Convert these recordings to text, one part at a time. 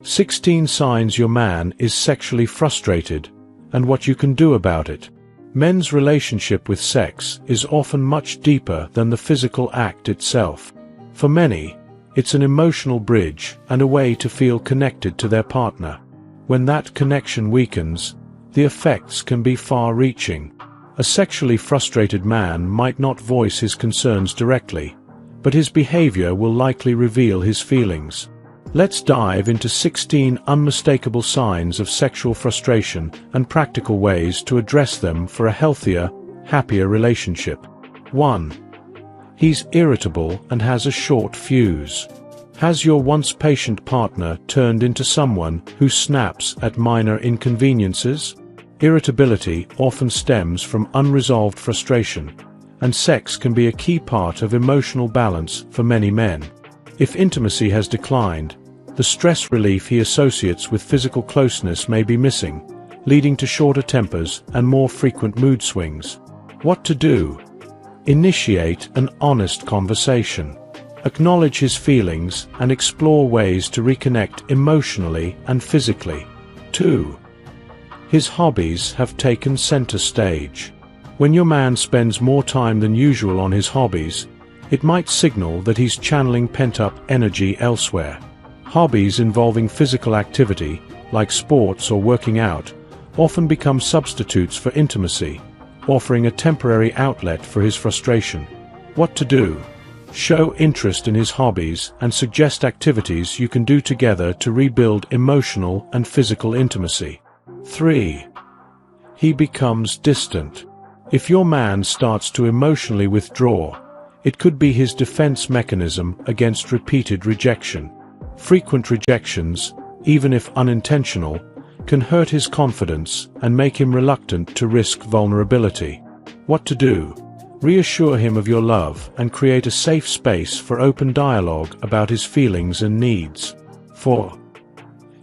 16 signs your man is sexually frustrated, and what you can do about it. Men's relationship with sex is often much deeper than the physical act itself. For many, it's an emotional bridge and a way to feel connected to their partner. When that connection weakens, the effects can be far-reaching. A sexually frustrated man might not voice his concerns directly, but his behavior will likely reveal his feelings. Let's dive into 16 unmistakable signs of sexual frustration and practical ways to address them for a healthier, happier relationship. 1. He's irritable and has a short fuse. Has your once patient partner turned into someone who snaps at minor inconveniences? Irritability often stems from unresolved frustration, and sex can be a key part of emotional balance for many men. If intimacy has declined, the stress relief he associates with physical closeness may be missing, leading to shorter tempers and more frequent mood swings. What to do? Initiate an honest conversation. Acknowledge his feelings and explore ways to reconnect emotionally and physically. 2. His hobbies have taken center stage. When your man spends more time than usual on his hobbies, it might signal that he's channeling pent-up energy elsewhere. Hobbies involving physical activity, like sports or working out, often become substitutes for intimacy, offering a temporary outlet for his frustration. What to do? Show interest in his hobbies and suggest activities you can do together to rebuild emotional and physical intimacy. 3. He becomes distant. If your man starts to emotionally withdraw, it could be his defense mechanism against repeated rejection. Frequent rejections, even if unintentional, can hurt his confidence and make him reluctant to risk vulnerability. What to do? Reassure him of your love and create a safe space for open dialogue about his feelings and needs. 4.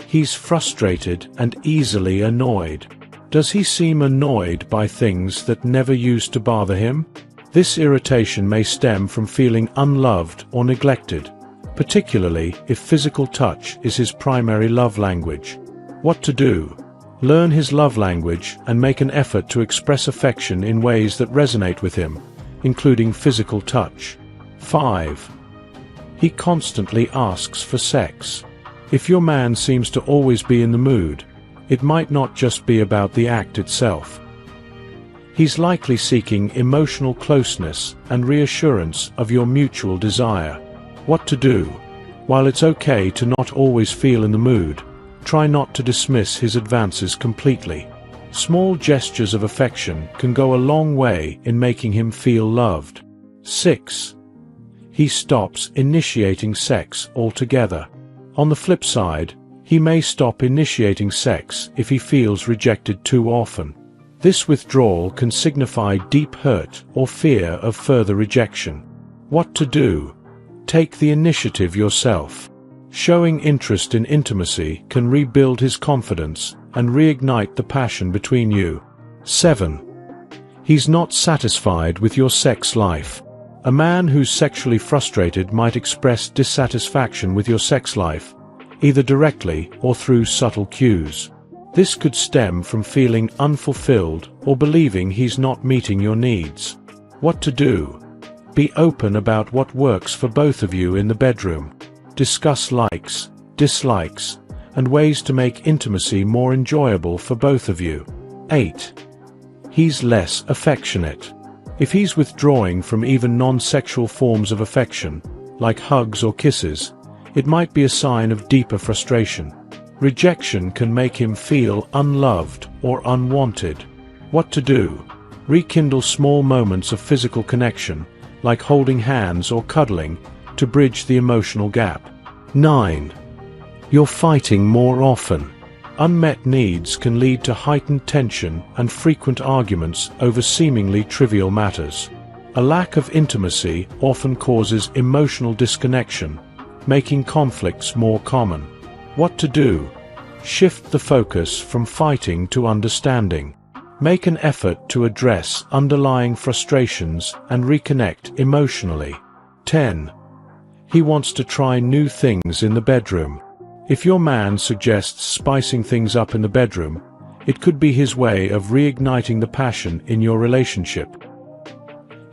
He's frustrated and easily annoyed. Does he seem annoyed by things that never used to bother him? This irritation may stem from feeling unloved or neglected, particularly if physical touch is his primary love language. What to do? Learn his love language and make an effort to express affection in ways that resonate with him, including physical touch. 5. He constantly asks for sex. If your man seems to always be in the mood, it might not just be about the act itself. He's likely seeking emotional closeness and reassurance of your mutual desire. What to do? While it's okay to not always feel in the mood, try not to dismiss his advances completely. Small gestures of affection can go a long way in making him feel loved. 6. He stops initiating sex altogether. On the flip side, he may stop initiating sex if he feels rejected too often. This withdrawal can signify deep hurt or fear of further rejection. What to do? Take the initiative yourself. Showing interest in intimacy can rebuild his confidence and reignite the passion between you. 7. He's not satisfied with your sex life. A man who's sexually frustrated might express dissatisfaction with your sex life, either directly or through subtle cues. This could stem from feeling unfulfilled or believing he's not meeting your needs. What to do? Be open about what works for both of you in the bedroom. Discuss likes, dislikes, and ways to make intimacy more enjoyable for both of you. 8. He's less affectionate. If he's withdrawing from even non-sexual forms of affection, like hugs or kisses, it might be a sign of deeper frustration. Rejection can make him feel unloved or unwanted. What to do? Rekindle small moments of physical connection, like holding hands or cuddling, to bridge the emotional gap. 9. You're fighting more often. Unmet needs can lead to heightened tension and frequent arguments over seemingly trivial matters. A lack of intimacy often causes emotional disconnection, making conflicts more common. What to do? Shift the focus from fighting to understanding. Make an effort to address underlying frustrations and reconnect emotionally. 10. He wants to try new things in the bedroom. If your man suggests spicing things up in the bedroom, it could be his way of reigniting the passion in your relationship.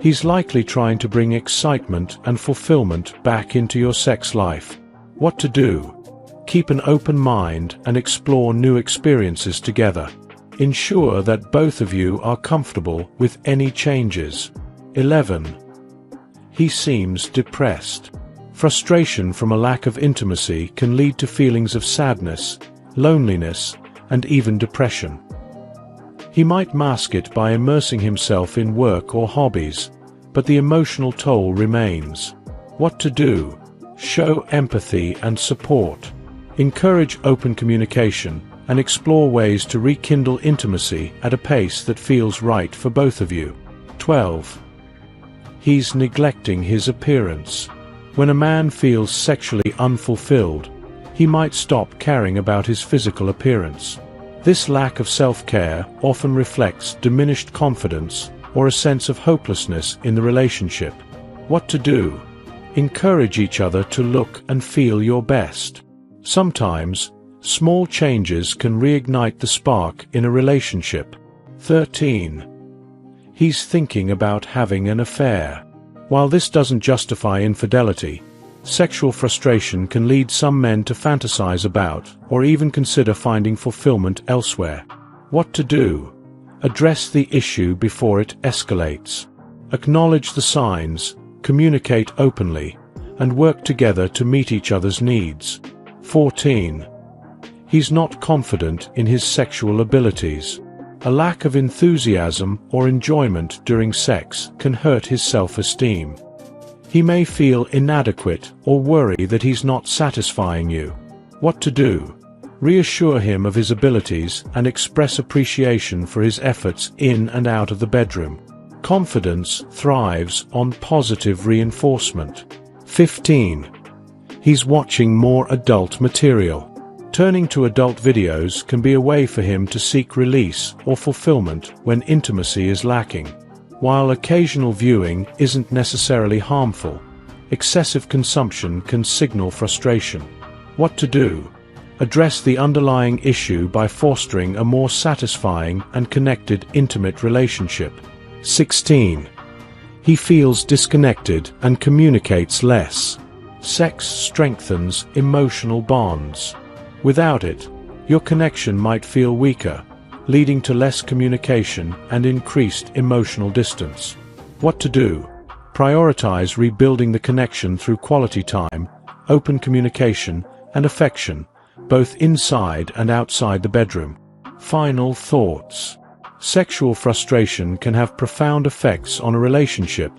He's likely trying to bring excitement and fulfillment back into your sex life. What to do? Keep an open mind and explore new experiences together. Ensure that both of you are comfortable with any changes. 11. He seems depressed. Frustration from a lack of intimacy can lead to feelings of sadness, loneliness, and even depression. He might mask it by immersing himself in work or hobbies, but the emotional toll remains. What to do? Show empathy and support. Encourage open communication and explore ways to rekindle intimacy at a pace that feels right for both of you. 12. He's neglecting his appearance. When a man feels sexually unfulfilled, he might stop caring about his physical appearance. This lack of self-care often reflects diminished confidence or a sense of hopelessness in the relationship. What to do? Encourage each other to look and feel your best. Sometimes, small changes can reignite the spark in a relationship. 13. He's thinking about having an affair. While this doesn't justify infidelity, sexual frustration can lead some men to fantasize about or even consider finding fulfillment elsewhere. What to do? Address the issue before it escalates. Acknowledge the signs, communicate openly, and work together to meet each other's needs. 14. He's not confident in his sexual abilities. A lack of enthusiasm or enjoyment during sex can hurt his self-esteem. He may feel inadequate or worry that he's not satisfying you. What to do? Reassure him of his abilities and express appreciation for his efforts in and out of the bedroom. Confidence thrives on positive reinforcement. 15. He's watching more adult material. Turning to adult videos can be a way for him to seek release or fulfillment when intimacy is lacking. While occasional viewing isn't necessarily harmful, excessive consumption can signal frustration. What to do? Address the underlying issue by fostering a more satisfying and connected intimate relationship. 16. He feels disconnected and communicates less. Sex strengthens emotional bonds. Without it, your connection might feel weaker, leading to less communication and increased emotional distance. What to do? Prioritize rebuilding the connection through quality time, open communication, and affection, both inside and outside the bedroom. Final thoughts. Sexual frustration can have profound effects on a relationship,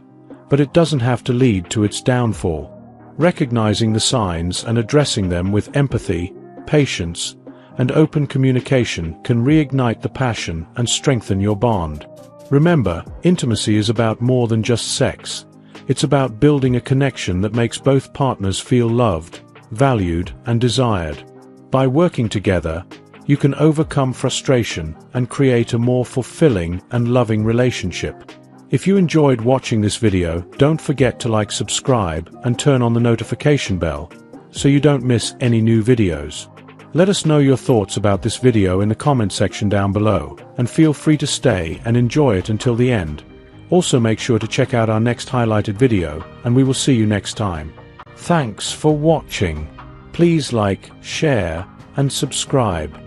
but it doesn't have to lead to its downfall. Recognizing the signs and addressing them with empathy, patience, and open communication can reignite the passion and strengthen your bond. Remember, intimacy is about more than just sex. It's about building a connection that makes both partners feel loved, valued, and desired. By working together, you can overcome frustration and create a more fulfilling and loving relationship. If you enjoyed watching this video, don't forget to subscribe, and turn on the notification bell, so you don't miss any new videos. Let us know your thoughts about this video in the comment section down below, and feel free to stay and enjoy it until the end. Also make sure to check out our next highlighted video, and we will see you next time. Thanks for watching. Please like, share, and subscribe.